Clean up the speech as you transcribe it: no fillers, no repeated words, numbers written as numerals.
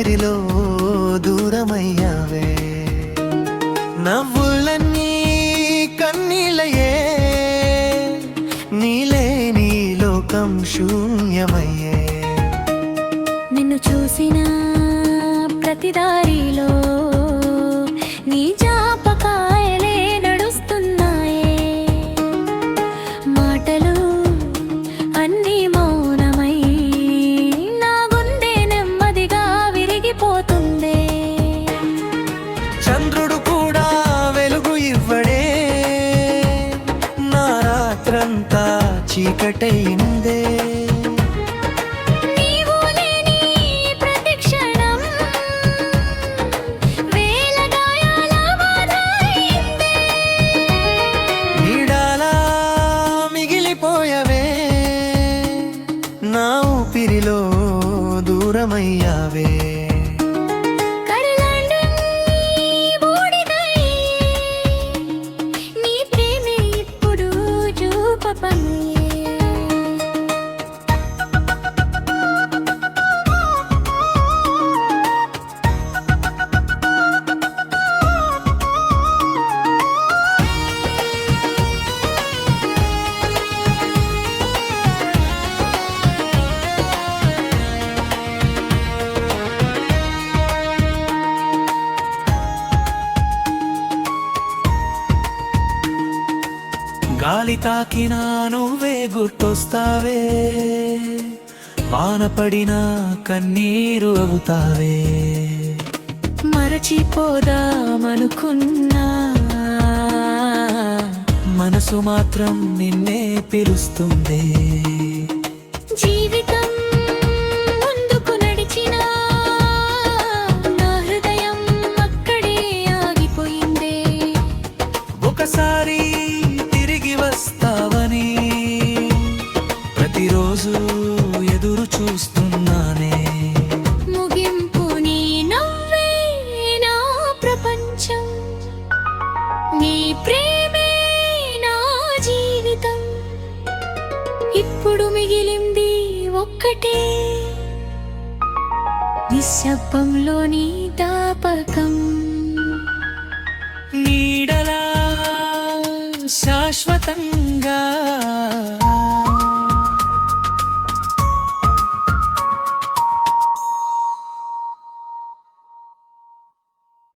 ఊపిరిలో దూరమయ్యావే. నవ్వులన్నీ కన్నీళ్ళయే, నీలేని లోకం శూన్యమయ్యే. నిన్ను చూసిన ప్రతి దారిలో నీ జ్ఞాపకాలే నడుస్తున్నాయే. మాటలు అన్నీ మౌనమై నా గుండె నెమ్మదిగా విరిగిపోతుందే. చంద్రుడు కూడా వెలుగు ఇవ్వడే, నా రాత్రంతా చీకటైందే. నా ఊపిరిలో దూరమయ్యావే. నీ ప్రేమే ఇప్పుడు చూపమయ్యే. గాలి తాకినా నువ్వే గుర్తొస్తావే, వాన పడినా కన్నీరు అవుతావే. మరచిపోదామనుకున్నా మనసు మాత్రం నిన్నే పిలుస్తుంది. జీవితం ముందుకు నడిచినా నా హృదయం అక్కడే ఆగిపోయిందే. ఒకసారి వస్తావని ప్రతిరోజు ఎదురు చూస్తున్నానే. ముగింపు నీ నవ్వే నా ప్రపంచం, నీ ప్రేమే నా జీవితం. ఇప్పుడు మిగిలింది ఒక్కటే, నిశ్శబ్దంలో నీ తాపకం. నీడలా శాశ్వతంగా